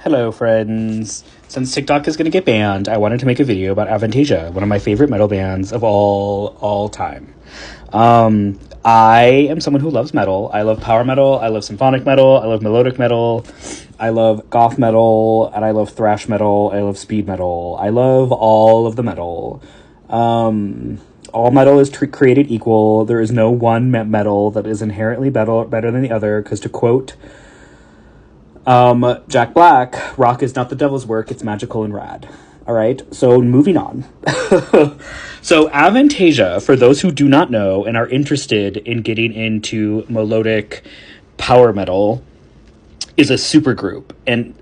Hello, friends. Since TikTok is going to get banned, I wanted to make a video about Avantasia, one of my favorite metal bands of all time. I am someone who loves metal. I love power metal. I love symphonic metal. I love melodic metal. I love goth metal, and I love thrash metal. I love speed metal. I love all of the metal. All metal is created equal. There is no one metal that is inherently better than the other, because to quote Jack Black, rock is not the devil's work, it's magical and rad. All right, so moving on. So Avantasia, for those who do not know and are interested in getting into melodic power metal, is a supergroup. And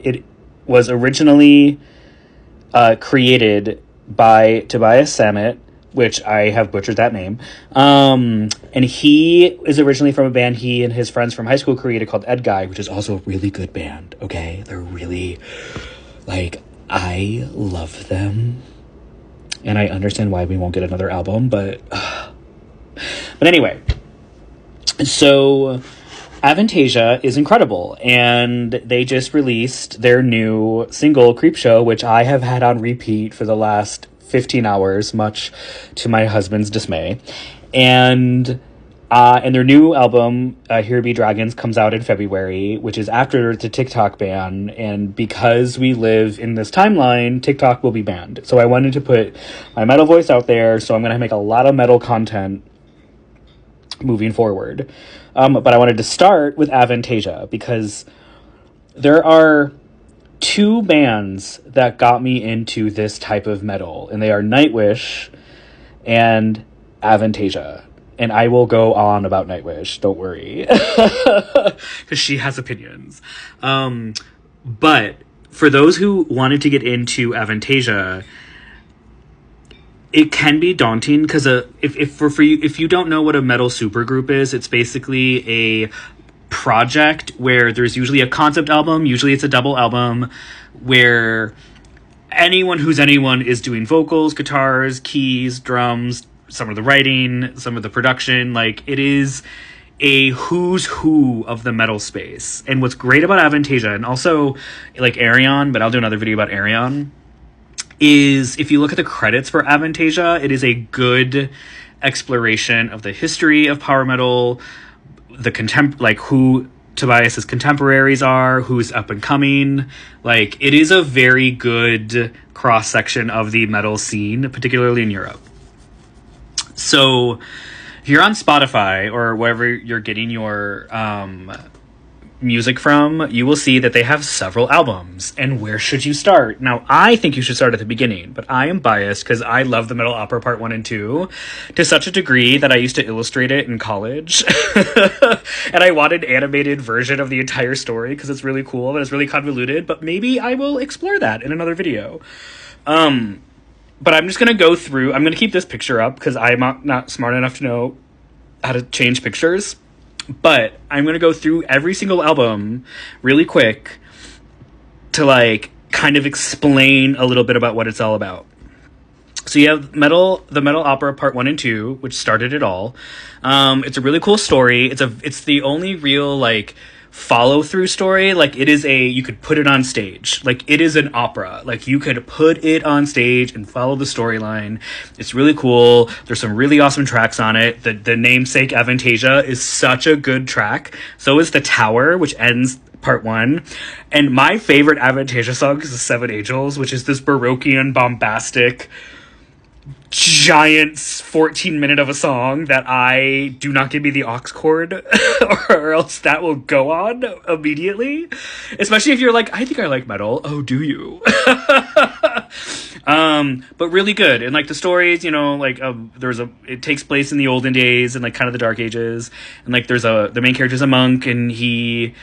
it was originally created by Tobias Sammet, which I have butchered that name. And he is originally from a band he and his friends from high school created called Ed Guy, which is also a really good band, okay? They're really, I love them. And I understand why we won't get another album, but anyway. So Avantasia is incredible, and they just released their new single, Creepshow, which I have had on repeat for the last 15 hours, much to my husband's dismay. And their new album, Here Be Dragons, comes out in February, which is after the TikTok ban. And because we live in this timeline, TikTok will be banned. So I wanted to put my metal voice out there, so I'm going to make a lot of metal content moving forward. But I wanted to start with Avantasia, because there are two bands that got me into this type of metal, and they are Nightwish and Avantasia. And I will go on about Nightwish, don't worry, because she has opinions. But for those who wanted to get into Avantasia, it can be daunting, because if you don't know what a metal supergroup is, it's basically a project where there's usually a concept album, usually it's a double album, where anyone who's anyone is doing vocals, guitars, keys, drums, some of the writing, some of the production. Like, it is a who's who of the metal space. And what's great about Avantasia, and also like Arion, but I'll do another video about Arion, is if you look at the credits for Avantasia, it is a good exploration of the history of power metal, who Tobias's contemporaries are, who's up and coming. Like, it is a very good cross section of the metal scene, particularly in Europe. So if you're on Spotify or wherever you're getting your music from, you will see that they have several albums. And where should you start? Now, I think you should start at the beginning, but I am biased because I love the Metal Opera Part 1 and 2 to such a degree that I used to illustrate it in college. And I want an animated version of the entire story because it's really cool and it's really convoluted, but maybe I will explore that in another video. But I'm just going to go through, I'm going to keep this picture up because I'm not smart enough to know how to change pictures. But I'm going to go through every single album really quick to kind of explain a little bit about what it's all about. So you have the Metal Opera Part 1 and 2, which started it all. It's a really cool story. It's the only real follow through story. You could put it on stage. It is an opera. You could put it on stage and follow the storyline. It's really cool. There's some really awesome tracks on it. The namesake Avantasia is such a good track. So is The Tower, which ends Part 1. And my favorite Avantasia song is The Seven Angels, which is this Baroquean, bombastic, giant 14-minute of a song that I do not give me the aux cord or else that will go on immediately, especially if you're I think I like metal. Oh, do you? But really good. And the stories, it takes place in the olden days and kind of the dark ages, and the main character's a monk, and he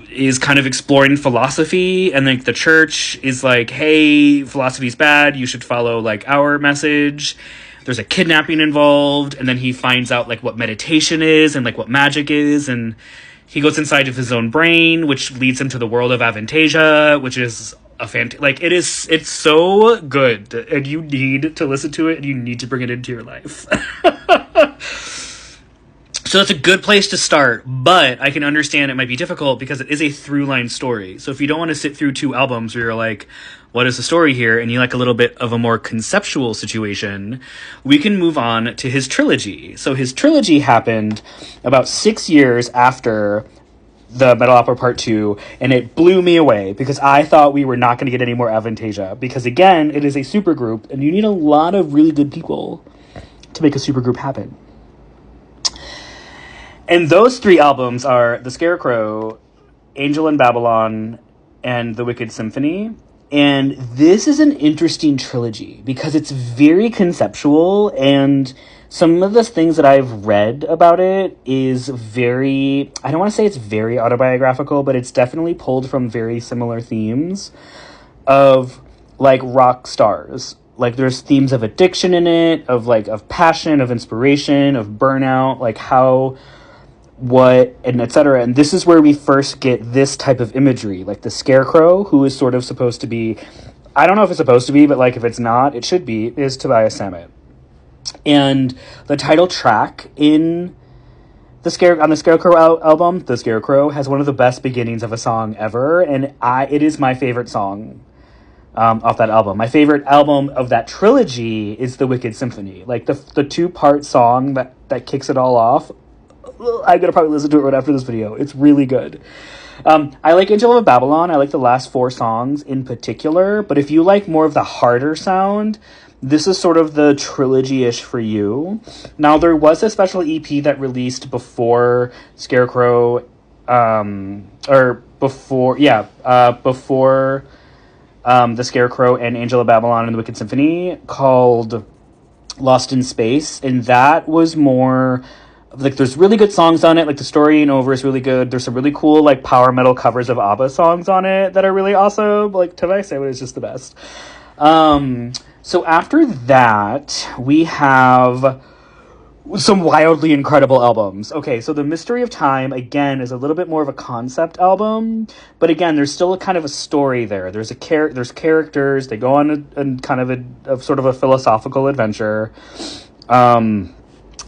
is kind of exploring philosophy, and the church is hey, philosophy's bad, you should follow our message. There's a kidnapping involved, and then he finds out what meditation is and what magic is, and he goes inside of his own brain, which leads him to the world of Avantasia, which is a it's so good, and you need to listen to it, and you need to bring it into your life. So that's a good place to start, but I can understand it might be difficult because it is a through-line story. So if you don't want to sit through 2 albums where you're like, what is the story here? And you like a little bit of a more conceptual situation, we can move on to his trilogy. So his trilogy happened about 6 years after the Metal Opera Part 2, and it blew me away because I thought we were not going to get any more Avantasia. Because again, it is a supergroup, and you need a lot of really good people to make a supergroup happen. And those 3 albums are The Scarecrow, Angel in Babylon, and The Wicked Symphony. And this is an interesting trilogy because it's very conceptual, and some of the things that I've read about it is very, I don't want to say it's very autobiographical, but it's definitely pulled from very similar themes of like rock stars. Like there's themes of addiction in it, of passion, of inspiration, of burnout, like how, what, and etc. And this is where we first get this type of imagery, like the Scarecrow, who is sort of supposed to be, I don't know if it's supposed to be, but like if it's not, it should be, is Tobias Sammet. And the title track on the Scarecrow album, The Scarecrow, has one of the best beginnings of a song ever, and it is my favorite song off that album. My favorite album of that trilogy is The Wicked Symphony. Like the 2-part song that kicks it all off. I'm gonna probably listen to it right after this video. It's really good. I like Angel of Babylon. I like the last 4 songs in particular, but if you like more of the harder sound, this is sort of the trilogy-ish for you. Now, there was a special EP that released before Scarecrow, before The Scarecrow and Angel of Babylon and the Wicked Symphony, called Lost in Space, and that was more like, there's really good songs on it, like The Story Ain't Over is really good. There's some really cool like power metal covers of ABBA songs on it that are really awesome. Like Tobias Sammet is just the best. So after that, we have some wildly incredible albums. Okay, so The Mystery of Time, again, is a little bit more of a concept album, but again, there's still a kind of a story there. There's characters, they go on a kind of a sort of a philosophical adventure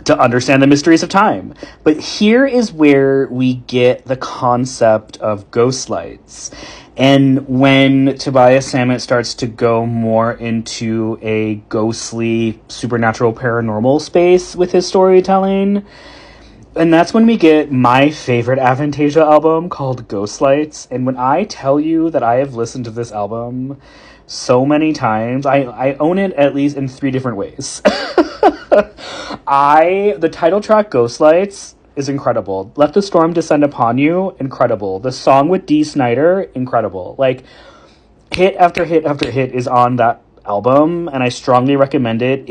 to understand the mysteries of time. But here is where we get the concept of ghost lights. And when Tobias Sammet starts to go more into a ghostly, supernatural, paranormal space with his storytelling, and that's when we get my favorite Avantasia album called Ghost Lights. And when I tell you that I have listened to this album so many times, I own it at least in 3 different ways. The title track Ghost Lights is incredible. Let the Storm Descend Upon You, incredible. The song with Dee Snider, incredible. Like, hit after hit after hit is on that album, and I strongly recommend it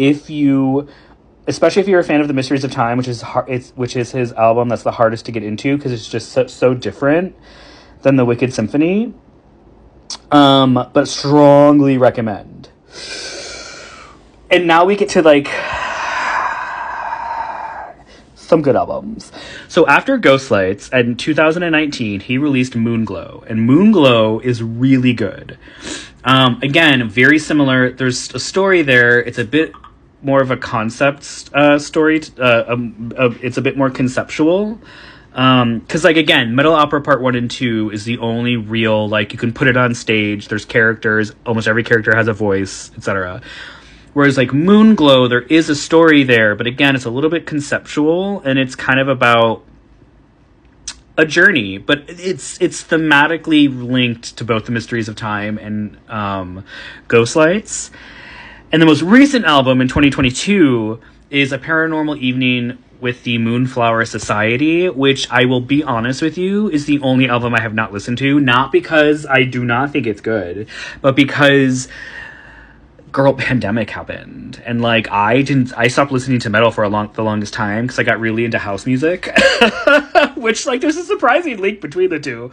especially if you're a fan of The Mysteries of Time, which is his album that's the hardest to get into because it's just so different than The Wicked Symphony. But strongly recommend. And now we get to like some good albums. So after Ghost Lights, in 2019, he released Moonglow, and Moonglow is really good. Again, very similar. There's a story there. It's a bit more of a concept story. It's a bit more conceptual. Because, like, again, Metal Opera Part 1 and 2 is the only real, like, you can put it on stage. There's characters. Almost every character has a voice, etc. Whereas, like, Moonglow, there is a story there, but again, it's a little bit conceptual, and it's kind of about a journey, but it's thematically linked to both The Mysteries of Time and Ghost Lights. And the most recent album in 2022 is A Paranormal Evening with the Moonflower Society, which I will be honest with you is the only album I have not listened to, not because I do not think it's good, but because pandemic happened, and like I stopped listening to metal for the longest time because I got really into house music, which, like, there's a surprising link between the two.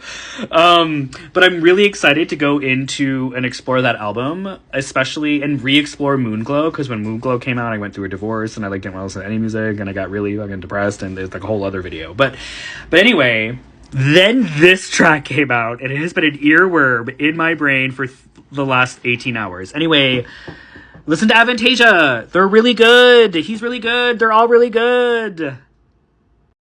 But I'm really excited to go into and explore that album, especially, and re-explore Moonglow, because when Moonglow came out, I went through a divorce and I didn't want to listen to any music, and I got really fucking depressed, and there's like a whole other video. But anyway, then this track came out, and it has been an earworm in my brain for the last 18 hours. Anyway, listen to Avantasia. They're really good. He's really good. They're all really good.